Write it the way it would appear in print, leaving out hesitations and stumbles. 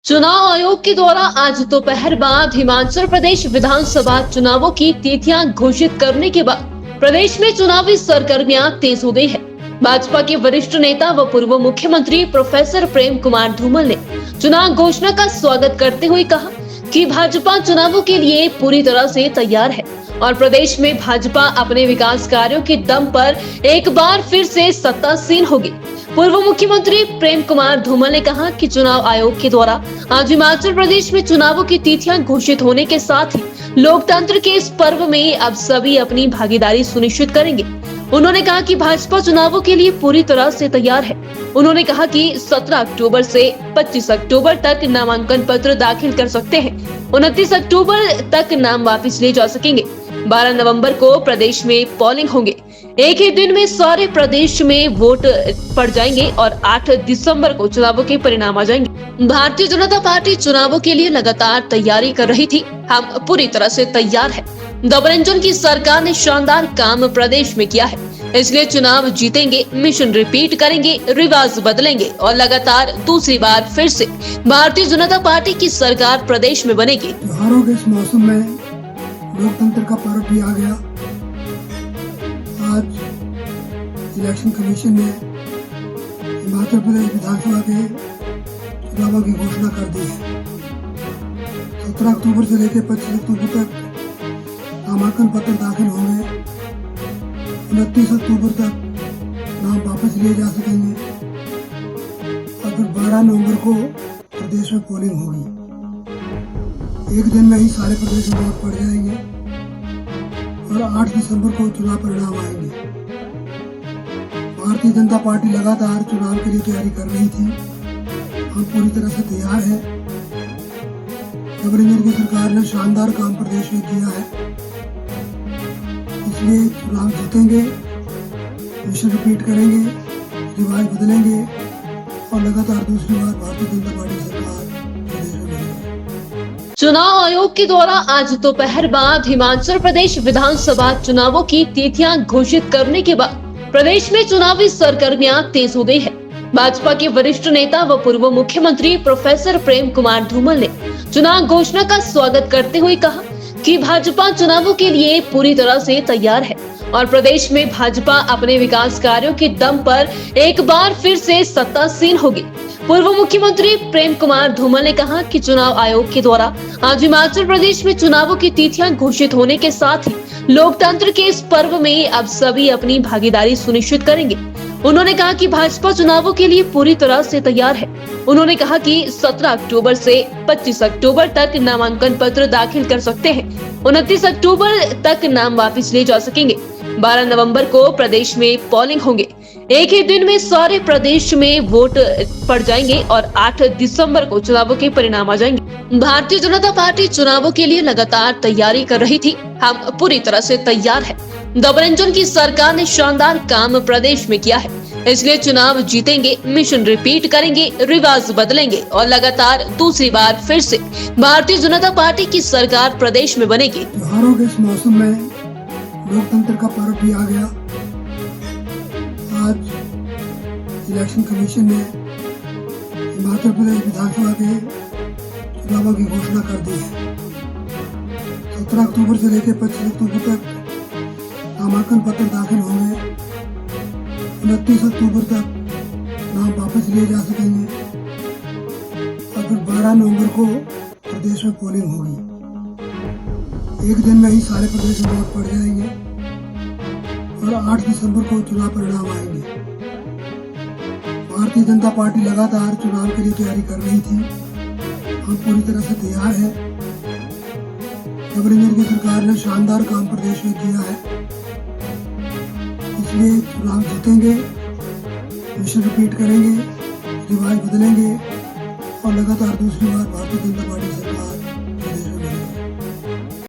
चुनाव आयोग के द्वारा आज दोपहर बाद हिमाचल प्रदेश विधानसभा चुनावों की तिथियां घोषित करने के बाद प्रदेश में चुनावी सरगर्मियां तेज हो गई है। भाजपा के वरिष्ठ नेता व पूर्व मुख्यमंत्री प्रोफेसर प्रेम कुमार धूमल ने चुनाव घोषणा का स्वागत करते हुए कहा कि भाजपा चुनावों के लिए पूरी तरह से तैयार है और प्रदेश में भाजपा अपने विकास कार्यों के दम पर एक बार फिर से सत्तासीन होगी। पूर्व मुख्यमंत्री प्रेम कुमार धूमल ने कहा कि चुनाव आयोग के द्वारा आज हिमाचल प्रदेश में चुनावों की तिथियां घोषित होने के साथ ही लोकतंत्र के इस पर्व में अब सभी अपनी भागीदारी सुनिश्चित करेंगे। उन्होंने कहा कि भाजपा चुनावों के लिए पूरी तरह से तैयार है। उन्होंने कहा कि 17 अक्टूबर से 25 अक्टूबर तक नामांकन पत्र दाखिल कर सकते हैं। 29 अक्टूबर तक नाम वापस लिए जा सकेंगे। 12 नवंबर को प्रदेश में पोलिंग होंगे। एक ही दिन में सारे प्रदेश में वोट पड़ जाएंगे और 8 दिसंबर को चुनावों के परिणाम आ जाएंगे। भारतीय जनता पार्टी चुनावों के लिए लगातार तैयारी कर रही थी। हम पूरी तरह से तैयार है। डबल इंजन की सरकार ने शानदार काम प्रदेश में किया है, इसलिए चुनाव जीतेंगे, मिशन रिपीट करेंगे, रिवाज बदलेंगे और लगातार दूसरी बार फिर से भारतीय जनता पार्टी की सरकार प्रदेश में बनेगी। त्योहारों के इस मौसम में लोकतंत्र का पर्व भी आ गया। आज इलेक्शन कमीशन ने हिमाचल प्रदेश विधानसभा के चुनावों की घोषणा कर दी है। 17 अक्टूबर से लेकर 25 अक्टूबर तक नामांकन पत्र दाखिल होंगे। 29 अक्टूबर तक नाम वापस लिए जा सकेंगे और फिर 12 नवंबर को प्रदेश में पोलिंग होगी। एक दिन में ही सारे प्रदेश में वोट पड़ जाएंगे और 8 दिसंबर को चुनाव परिणाम आएंगे। भारतीय जनता पार्टी लगातार चुनाव के लिए तैयारी कर रही थी। हम पूरी तरह से तैयार हैं। डबल इंजन की सरकार ने शानदार काम प्रदेश में किया है, इसलिए चुनाव जीतेंगे, मिशन रिपीट करेंगे, रिवाज बदलेंगे और लगातार दूसरी बार भारतीय जनता पार्टी सरकार प्रदेश में बनेगी। चुनाव आयोग के द्वारा आज दोपहर बाद हिमाचल प्रदेश विधानसभा चुनावों की तिथियां घोषित करने के बाद प्रदेश में चुनावी सरगर्मियां तेज हो गई है। भाजपा के वरिष्ठ नेता व पूर्व मुख्यमंत्री प्रोफेसर प्रेम कुमार धूमल ने चुनाव घोषणा का स्वागत करते हुए कहा कि भाजपा चुनावों के लिए पूरी तरह से तैयार है और प्रदेश में भाजपा अपने विकास कार्यों के दम पर एक बार फिर से सत्तासीन होगी। पूर्व मुख्यमंत्री प्रेम कुमार धूमल ने कहा कि चुनाव आयोग के द्वारा आज हिमाचल प्रदेश में चुनावों की तिथियां घोषित होने के साथ ही लोकतंत्र के इस पर्व में अब सभी अपनी भागीदारी सुनिश्चित करेंगे। उन्होंने कहा कि भाजपा चुनावों के लिए पूरी तरह से तैयार है। उन्होंने कहा कि 17 अक्टूबर से 25 अक्टूबर तक नामांकन पत्र दाखिल कर सकते हैं। 29 अक्टूबर तक नाम वापस लिए जा सकेंगे। 12 नवंबर को प्रदेश में पोलिंग होंगे। एक ही दिन में सारे प्रदेश में वोट पड़ जाएंगे और 8 दिसंबर को चुनावों के परिणाम आ जाएंगे। भारतीय जनता पार्टी चुनावों के लिए लगातार तैयारी कर रही थी। हम पूरी तरह से तैयार है। डबल इंजन की सरकार ने शानदार काम प्रदेश में किया है, इसलिए चुनाव जीतेंगे, मिशन रिपीट करेंगे, रिवाज बदलेंगे और लगातार दूसरी बार फिर से भारतीय जनता पार्टी की सरकार प्रदेश में बनेगी। त्योहारों के इस मौसम में लोकतंत्र का पर्व भी आ गया। आज इलेक्शन कमीशन ने हिमाचल प्रदेश विधानसभा के चुनावों की घोषणा कर दी है। 17 अक्टूबर से लेकर 25 अक्टूबर तक नामांकन पत्र दाखिल होंगे। 29 अक्टूबर तक नाम वापस लिए जा सकेंगे और फिर 12 नवंबर को प्रदेश में पोलिंग होगी। एक दिन में ही सारे प्रदेश में वोट पड़ जाएंगे और 8 दिसंबर को चुनाव परिणाम आएंगे। भारतीय जनता पार्टी लगातार चुनाव के लिए तैयारी कर रही थी। हम पूरी तरह से तैयार हैं। डबल इंजन की सरकार ने शानदार काम प्रदेश में किया है, इसलिए चुनाव जीतेंगे, मिशन रिपीट करेंगे, रिवाज बदलेंगे और लगातार दूसरी बार भारतीय जनता पार्टी सरकार